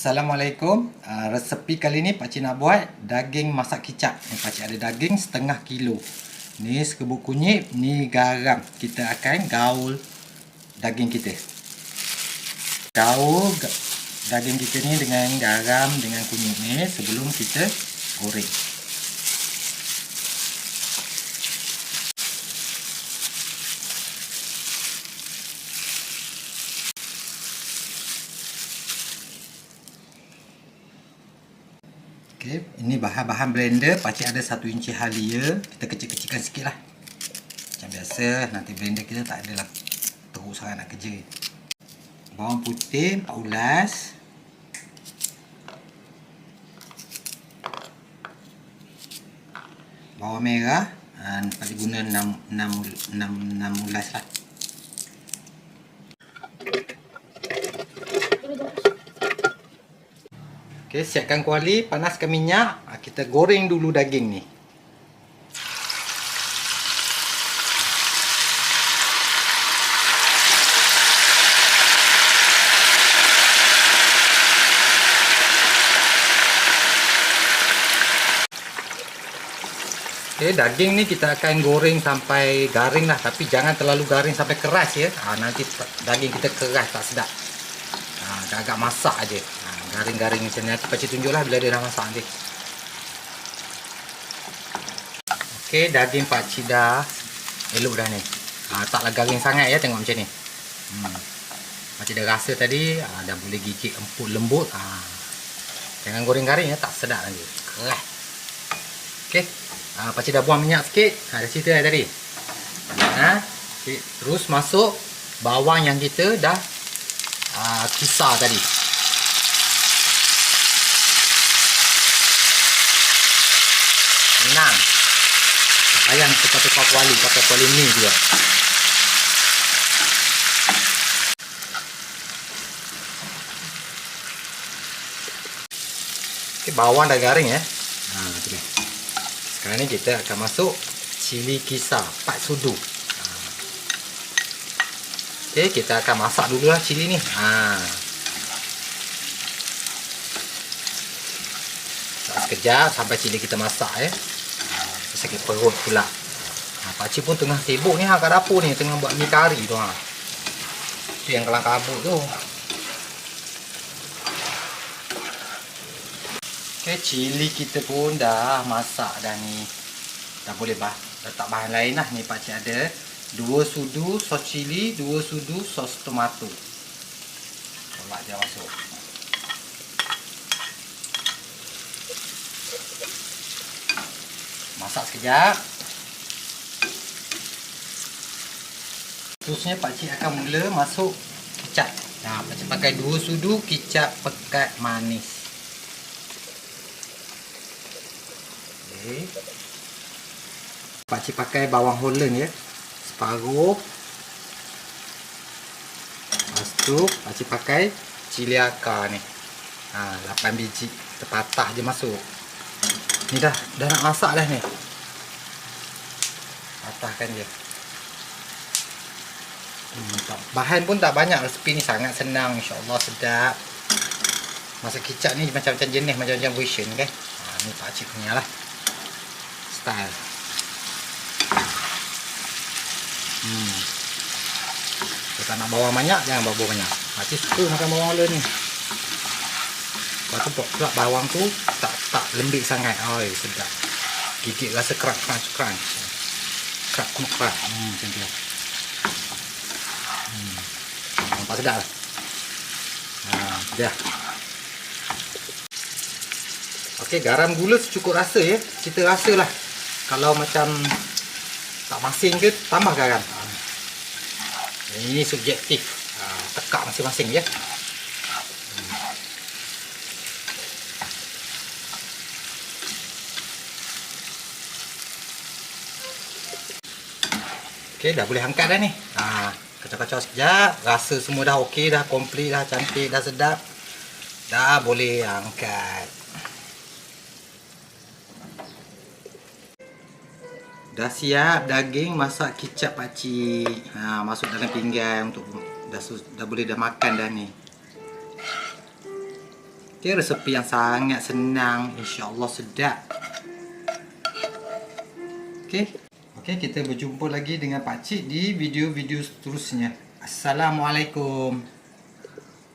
Assalamualaikum. Resepi kali ni pakcik nak buat daging masak kicap. Ni pakcik ada daging setengah kilo. Ni sekebuk kunyit, ni garam. Kita akan gaul daging kita. Gaul daging kita ni dengan garam, dengan kunyit ni sebelum kita goreng. Okay, ini bahan-bahan blender. Pakcik ada 1 inci halia. Kita kecil-kecilkan sikit lah. Macam biasa, nanti blender kita tak adalah teruk sangat nak kerja. Bawang putih 4 ulas. Bawang merah, pakcik guna 6 ulas lah. Okey, siapkan kuali, panaskan minyak. Kita goreng dulu daging ni. Okey, daging ni kita akan goreng sampai garing lah. Tapi jangan terlalu garing sampai keras ya. Nanti daging kita keras tak sedap. Agak masak aja. Garing-garing macam ni. Nanti pakcik tunjuklah bila dia dah masak nanti. Okey, daging pakcik dah elok dah ni. Taklah garing sangat ya, tengok macam ni. Pakcik dah rasa tadi, dah boleh gigit empuk lembut. Jangan goreng garing ya, tak sedap lagi. Keras. Okey, pakcik dah buang minyak sikit. Dah cerita dah tadi. Okay. Terus masuk bawang yang kita dah kisar tadi. Senang. Tak payah tukar-tukar kuali, pakai kuali ni juga. Okay, bawang dah garing ya. Sekarang ni kita akan masuk cili kisar 4 sudu. Okay, kita akan masak dulu lah cili ni. Sekejap sampai cili kita masak ya. Sakit perut pula. Pakcik pun tengah sibuk ni kat dapur ni, tengah buat mi kari tu. Tu yang kelang kabut tu. Okey, cili kita pun dah masak dah ni. Dah boleh letak bahan lain lah. Ni pakcik ada 2 sudu sos cili, 2 sudu sos tomato. Tolak je masuk. Masak sekejap. Terusnya pakcik akan mula masuk kicap. Pakcik pakai 2 sudu kicap pekat manis. Okay. Pakcik pakai bawang Holland ya. Separuh. Lepas tu pakcik pakai cili akar ni. 8 biji terpatah je masuk. Ni dah nak masak dah ni. Patahkan je. Bahan pun tak banyak, resepi ni sangat senang, insya-Allah sedap. Masak kicap ni macam-macam jenis, macam-macam version kan. Ni pakcik punya lah. Style. Kalau tak nak bawang banyak, jangan bawang banyak. Pakcik suka makan bawang le ni. Lepas tu pula bawang tu tak lembik sangat. Oi, sedap. Gigit rasa crunch. Macam tu. Nampak sedap lah. Dah. Okey, garam gula secukup rasa ya. Kita rasalah. Kalau macam tak masin ke, tambah garam. Ini subjektif. Tekak masing-masing ya. Okey, dah boleh angkat dah ni. Kacau-kacau sekejap. Rasa semua dah okey, dah komplit, dah cantik, dah sedap. Dah boleh angkat. Dah siap daging masak kicap pakcik. Masuk dalam pinggan untuk dah boleh dah makan dah ni. Okay, resepi yang sangat senang, insya-Allah sedap. Okey, kita berjumpa lagi dengan Pak Cik di video-video seterusnya. Assalamualaikum.